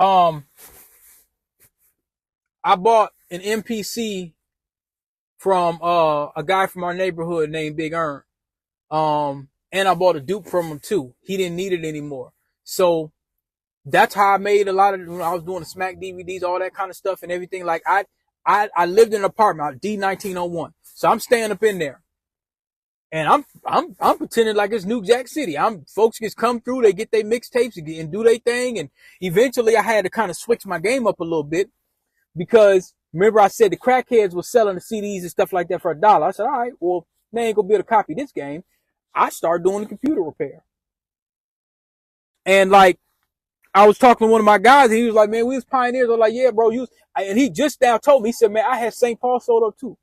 Um, I bought an MPC from a guy from our neighborhood named Big Earn. And I bought a dupe from him too. He didn't need it anymore. So that's how I made a lot of, when I was doing the Smack DVDs, all that kind of stuff and everything. Like I lived in an apartment, D1901. So I'm staying up in there. And I'm pretending like it's New Jack City. Folks just come through, they get their mixtapes and do their thing. And eventually I had to kind of switch my game up a little bit because remember I said the crackheads were selling the CDs and stuff like that for $1. I said, all right, well, they ain't gonna be able to copy this game. I started doing the computer repair. And like, I was talking to one of my guys and he was like, man, we was pioneers. I was like, yeah, bro, and he just now told me, he said, man, I had St. Paul sold up too.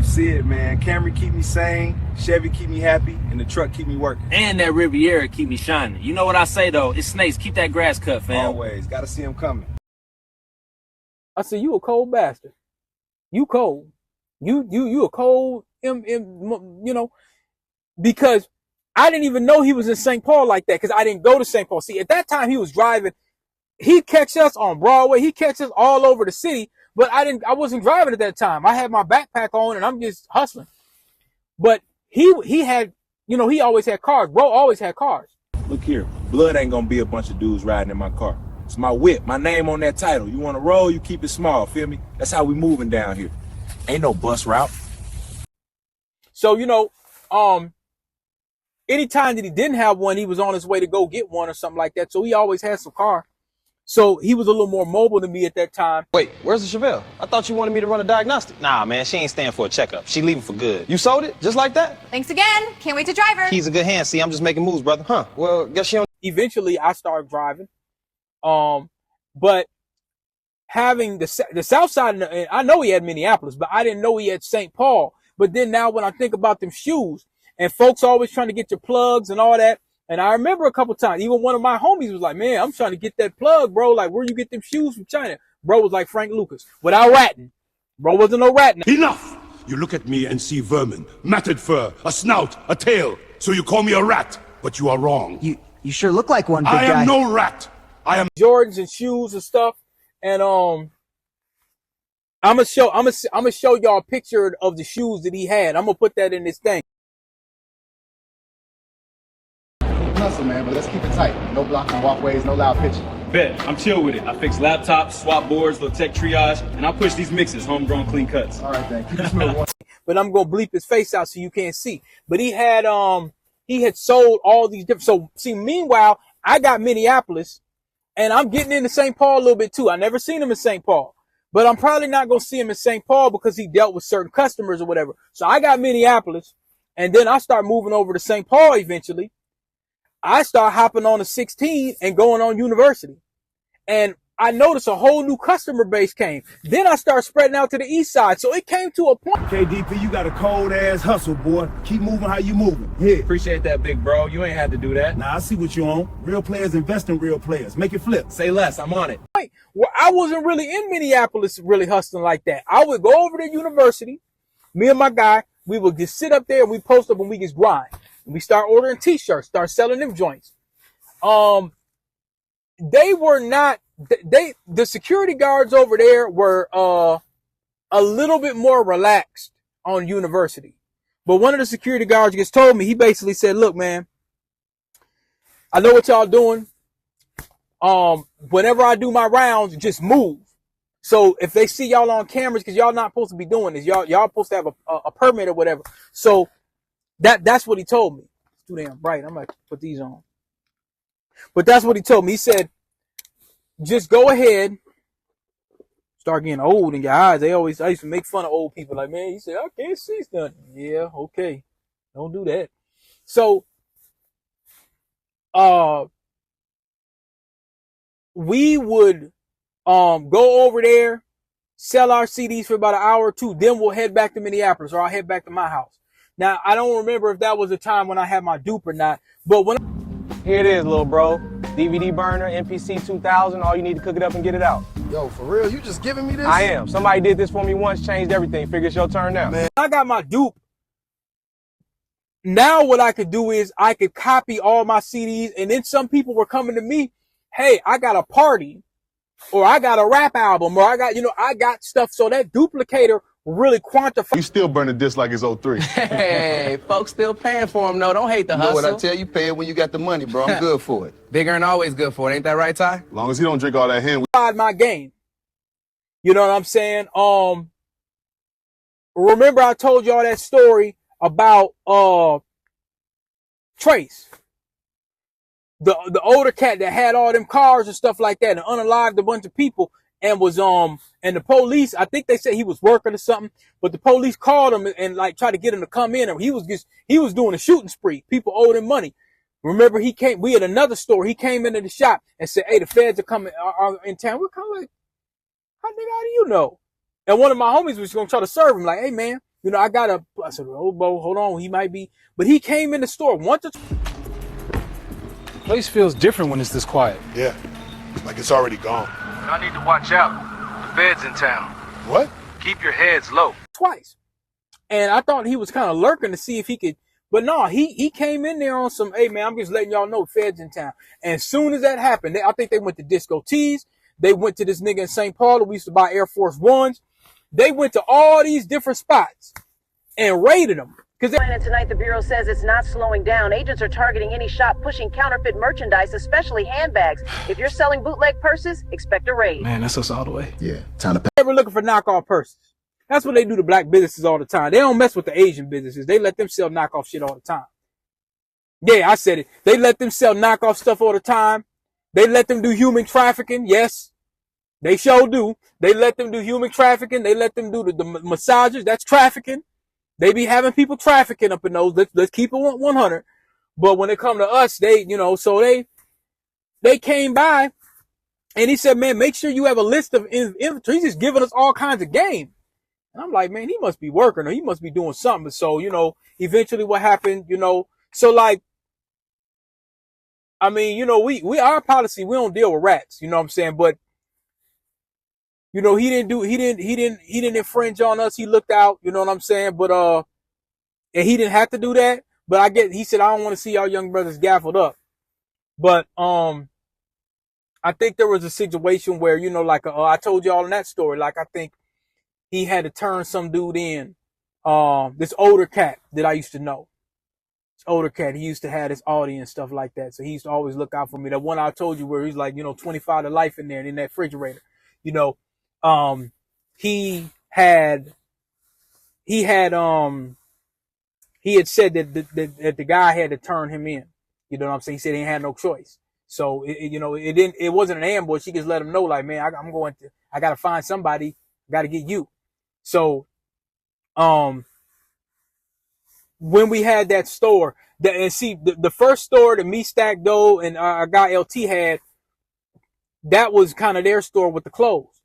See it, man. Camry keep me sane, Chevy keep me happy, and the truck keep me working. And that Riviera keep me shining. You know what I say though? It's snakes. Keep that grass cut, fam. Always. Gotta see them coming. I said, you a cold bastard. You cold. You a cold, because I didn't even know he was in St. Paul like that because I didn't go to St. Paul. See, at that time he was driving. He'd catch us on Broadway. He'd catch us all over the city. But I wasn't driving at that time. I had my backpack on and I'm just hustling. But he had, he always had cars. Bro always had cars. Look here, blood ain't gonna be a bunch of dudes riding in my car. It's my whip, my name on that title. You wanna roll, you keep it small, feel me? That's how we moving down here. Ain't no bus route. So, anytime that he didn't have one, he was on his way to go get one or something like that. So he always had some car. So he was a little more mobile than me at that time. Wait, where's the Chevelle? I thought you wanted me to run a diagnostic. Nah, man, she ain't staying for a checkup. She leaving for good. You sold it? Just like that? Thanks again. Can't wait to drive her. He's a good hand. See, I'm just making moves, brother. Huh. Well, guess she don't. Eventually, I started driving. But having the south side, I know he had Minneapolis, but I didn't know he had St. Paul. But then now when I think about them shoes, and folks always trying to get your plugs and all that, and I remember a couple times, even one of my homies was like, man, I'm trying to get that plug, bro. Like, where you get them shoes from China? Bro was like Frank Lucas, without ratting. Bro wasn't no ratting. Enough! You look at me and see vermin, matted fur, a snout, a tail. So you call me a rat, but you are wrong. You sure look like one, big guy. I am no rat. I am Jordans and shoes and stuff. And I'm gonna show y'all a picture of the shoes that he had. I'm gonna put that in this thing. Hustle, man, but let's keep it tight. No blocking walkways, no loud pitching. Bet, I'm chill with it. I fix laptops, swap boards, little tech triage, and I push these mixes, homegrown clean cuts. All right, then. Keep it smooth. But I'm gonna bleep his face out so you can't see. But he had sold all these different. So see, meanwhile, I got Minneapolis, and I'm getting into St. Paul a little bit too. I never seen him in St. Paul, but I'm probably not gonna see him in St. Paul because he dealt with certain customers or whatever. So I got Minneapolis, and then I start moving over to St. Paul eventually. I start hopping on the 16 and going on University. And I noticed a whole new customer base came. Then I start spreading out to the east side. So it came to a point. KDP, you got a cold ass hustle, boy. Keep moving how you moving. Yeah. Appreciate that, big bro. You ain't had to do that. Now I see what you on. Real players invest in real players. Make it flip. Say less. I'm on it. Well, I wasn't really in Minneapolis really hustling like that. I would go over to University. Me and my guy, we would just sit up there and we post up and we just grind. And we start ordering t-shirts, start selling them joints. They were not, the security guards over there were, a little bit more relaxed on University. But one of the security guards just told me, he basically said, look, man, I know what y'all doing. Whenever I do my rounds, just move. So if they see y'all on cameras, cause y'all not supposed to be doing this, y'all supposed to have a permit or whatever. So that's what he told me. It's too damn bright. I'm gonna put these on. But that's what he told me. He said, just go ahead. Start getting old in your eyes. I used to make fun of old people. Like, man, he said, I can't see nothing. Yeah, okay. Don't do that. So, we would, go over there, sell our CDs for about an hour or two. Then we'll head back to Minneapolis, or I'll head back to my house. Now, I don't remember if that was the time when I had my dupe or not, but when Here it is, little bro. DVD burner, MPC 2000. All you need to cook it up and get it out. Yo, for real? You just giving me this? I am. Somebody did this for me once, changed everything. Figure it's your turn now. Man, I got my dupe. Now what I could do is I could copy all my CDs, and then some people were coming to me, hey, I got a party. or I got a rap album, or I got stuff. So that duplicator really quantify. You still burn the disc like it's 03. Hey, folks still paying for him, though. Don't hate the You know hustle. what I tell you? Pay it when you got the money, bro. I'm good for it. Big Earn always good for it. Ain't that right, Ty? As long as he don't drink all that hen. My game. You know what I'm saying? Remember I told y'all that story about Trace, the older cat that had all them cars and stuff like that, and unalived a bunch of people, and was and the police, I think they said he was working or something, but the police called him and like tried to get him to come in, and he was doing a shooting spree. People owed him money. Remember, we had another story. He came into the shop and said, "Hey, the feds are coming are in town." We're kind of like, how do you know? And one of my homies was gonna try to serve him, like, "Hey man, I said, oh, bro, hold on, he might be," but he came in the store once or twice. The place feels different when it's this quiet. Yeah, like it's already gone. Y'all need to watch out. The feds in town. What? Keep your heads low. And I thought he was kind of lurking to see if he could, but no, he came in there on some, "Hey man, I'm just letting y'all know feds in town." And as soon as that happened, I think they went to Disco Tees. They went to this nigga in St. Paul that we used to buy Air Force Ones. They went to all these different spots and raided them. And tonight, the Bureau says it's not slowing down. Agents are targeting any shop pushing counterfeit merchandise, especially handbags. If you're selling bootleg purses, expect a raid. Man, that's us all the way. Yeah, time to pay. Ever looking for knockoff purses. That's what they do to black businesses all the time. They don't mess with the Asian businesses. They let them sell knockoff shit all the time. Yeah, I said it. They let them sell knockoff stuff all the time. They let them do human trafficking. Yes, they sure do. They let them do human trafficking. They let them do the massages. That's trafficking. They be having people trafficking up in those. Let's keep it 100. But when it come to us, so they came by and he said, "Man, make sure you have a list of inventory." He's just giving us all kinds of game. And I'm like, man, he must be working or he must be doing something. So, eventually what happened, so like, I mean, we our policy, we don't deal with rats, you know what I'm saying? But, he didn't infringe on us. He looked out, you know what I'm saying? But, and he didn't have to do that. But he said, "I don't want to see our young brothers gaffled up." But, I think there was a situation where, like, I told y'all in that story, like, I think he had to turn some dude in, this older cat that I used to know. This older cat, he used to have his audience, stuff like that. So he used to always look out for me. That one I told you where he's like, 25 to life in there and in that refrigerator, he had said that the guy had to turn him in. You know what I'm saying? He said he had no choice. So it wasn't an ambush. He just let him know, like, man, I got to find somebody. I got to get you. So, when we had that store, the first store that me, Stack Doe, and our guy LT had, that was kind of their store with the clothes.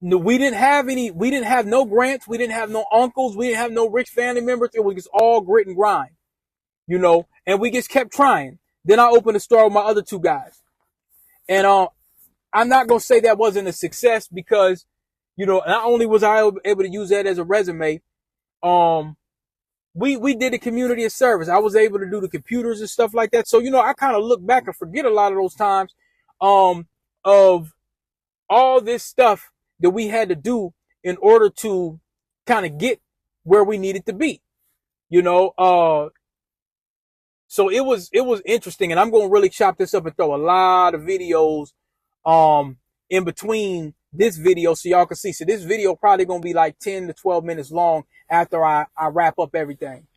We didn't have no grants. We didn't have no uncles. We didn't have no rich family members. It was just all grit and grind, and we just kept trying. Then I opened a store with my other two guys. And, I'm not going to say that wasn't a success because, not only was I able to use that as a resume, we did the community of service. I was able to do the computers and stuff like that. So, I kind of look back and forget a lot of those times, of all this stuff that we had to do in order to kind of get where we needed to be, so it was interesting, and I'm going to really chop this up and throw a lot of videos, in between this video so y'all can see. So this video probably going to be like 10 to 12 minutes long after I wrap up everything.